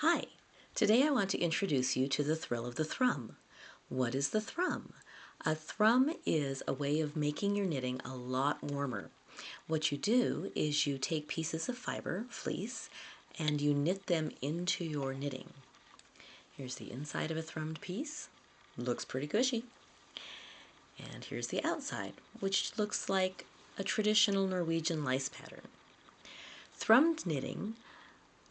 Hi, today I want to introduce you to the thrill of the thrum. What is the thrum? A thrum is a way of making your knitting a lot warmer. What you do is you take pieces of fiber, fleece, and you knit them into your knitting. Here's the inside of a thrummed piece. Looks pretty cushy. And here's the outside, which looks like a traditional Norwegian lice pattern. Thrummed knitting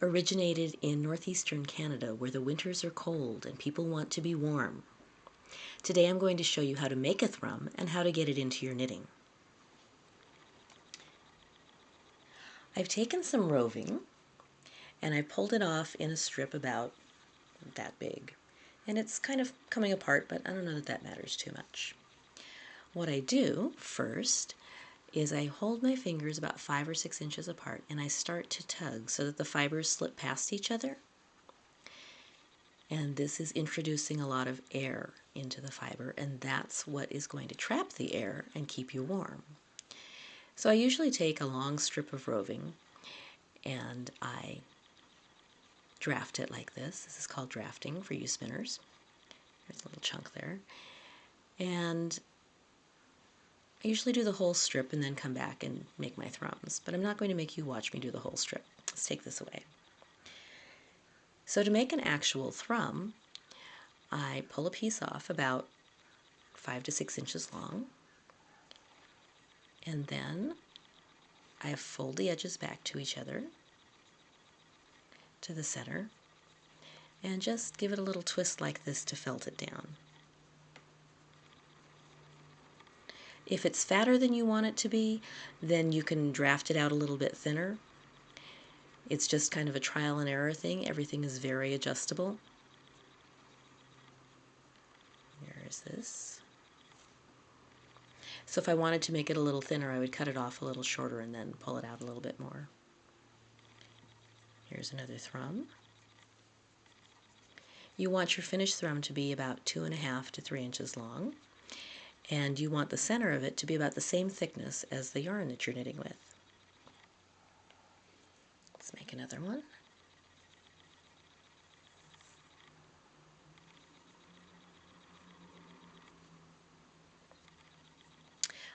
originated in northeastern Canada where the winters are cold and people want to be warm. Today I'm going to show you how to make a thrum and how to get it into your knitting. I've taken some roving and I pulled it off in a strip about that big. And it's kind of coming apart, but I don't know that that matters too much. What I do first is I hold my fingers about 5 or 6 inches apart and I start to tug so that the fibers slip past each other. And this is introducing a lot of air into the fiber, and that's what is going to trap the air and keep you warm. So I usually take a long strip of roving and I draft it like this. This is called drafting for you spinners. There's a little chunk there. And I usually do the whole strip and then come back and make my thrums, but I'm not going to make you watch me do the whole strip. Let's take this away. So to make an actual thrum, I pull a piece off about 5 to 6 inches long, and then I fold the edges back to each other, to the center, and just give it a little twist like this to felt it down. If it's fatter than you want it to be, then you can draft it out a little bit thinner. It's just kind of a trial and error thing. Everything is very adjustable. Here is this. So if I wanted to make it a little thinner, I would cut it off a little shorter and then pull it out a little bit more. Here's another thrum. You want your finished thrum to be about 2.5 to 3 inches long, and you want the center of it to be about the same thickness as the yarn that you're knitting with. Let's make another one.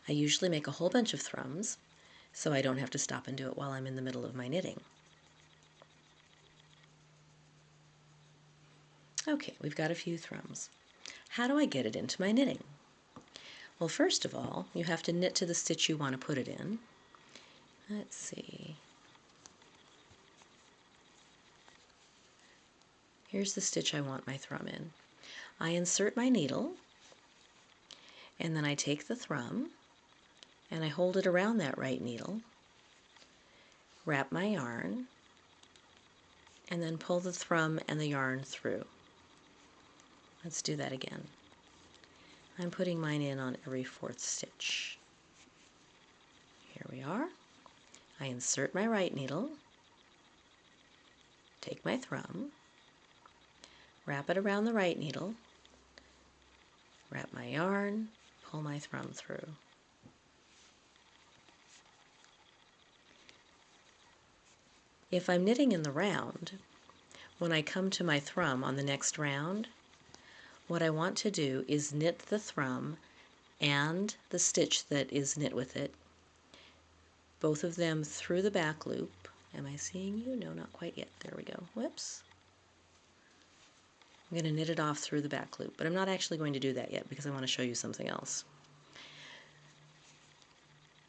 I usually make a whole bunch of thrums, so I don't have to stop and do it while I'm in the middle of my knitting. Okay, we've got a few thrums. How do I get it into my knitting? Well, first of all, you have to knit to the stitch you want to put it in. Let's see. Here's the stitch I want my thrum in. I insert my needle, and then I take the thrum, and I hold it around that right needle, wrap my yarn, and then pull the thrum and the yarn through. Let's do that again. I'm putting mine in on every 4th stitch. Here we are. I insert my right needle, take my thrum, wrap it around the right needle, wrap my yarn, pull my thrum through. If I'm knitting in the round, when I come to my thrum on the next round, what I want to do is knit the thrum and the stitch that is knit with it, both of them through the back loop. Am I seeing you? No, not quite yet. There we go. Whoops. I'm going to knit it off through the back loop, but I'm not actually going to do that yet because I want to show you something else.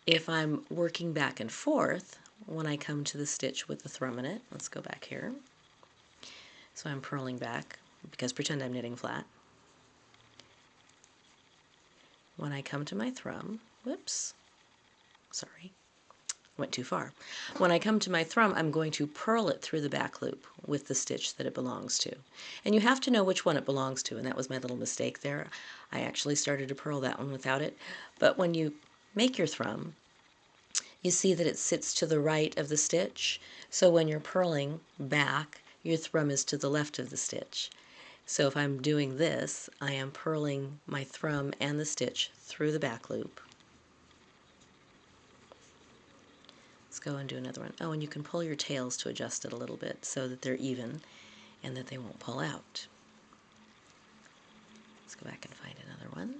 If I'm working back and forth, when I come to the stitch with the thrum in it, let's go back here. So I'm purling back, because pretend I'm knitting flat. When I come to my thrum, whoops, sorry, went too far. When I come to my thrum, I'm going to purl it through the back loop with the stitch that it belongs to. And you have to know which one it belongs to, and that was my little mistake there. I actually started to purl that one without it. But when you make your thrum, you see that it sits to the right of the stitch. So when you're purling back, your thrum is to the left of the stitch. So if I'm doing this, I am purling my thrum and the stitch through the back loop. Let's go and do another one. Oh, and you can pull your tails to adjust it a little bit so that they're even. and that they won't pull out. Let's go back and find another one.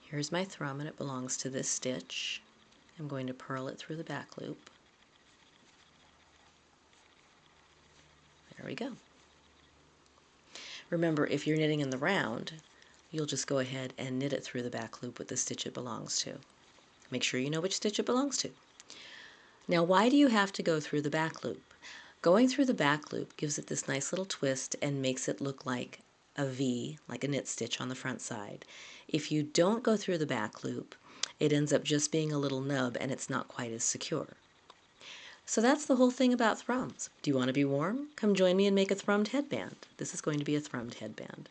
Here's my thrum, and it belongs to this stitch. I'm going to purl it through the back loop. There we go. Remember, if you're knitting in the round, you'll just go ahead and knit it through the back loop with the stitch it belongs to. Make sure you know which stitch it belongs to. Now, why do you have to go through the back loop? Going through the back loop gives it this nice little twist and makes it look like a V, like a knit stitch on the front side. If you don't go through the back loop, it ends up just being a little nub and it's not quite as secure. So that's the whole thing about thrums. Do you want to be warm? Come join me and make a thrummed headband. This is going to be a thrummed headband.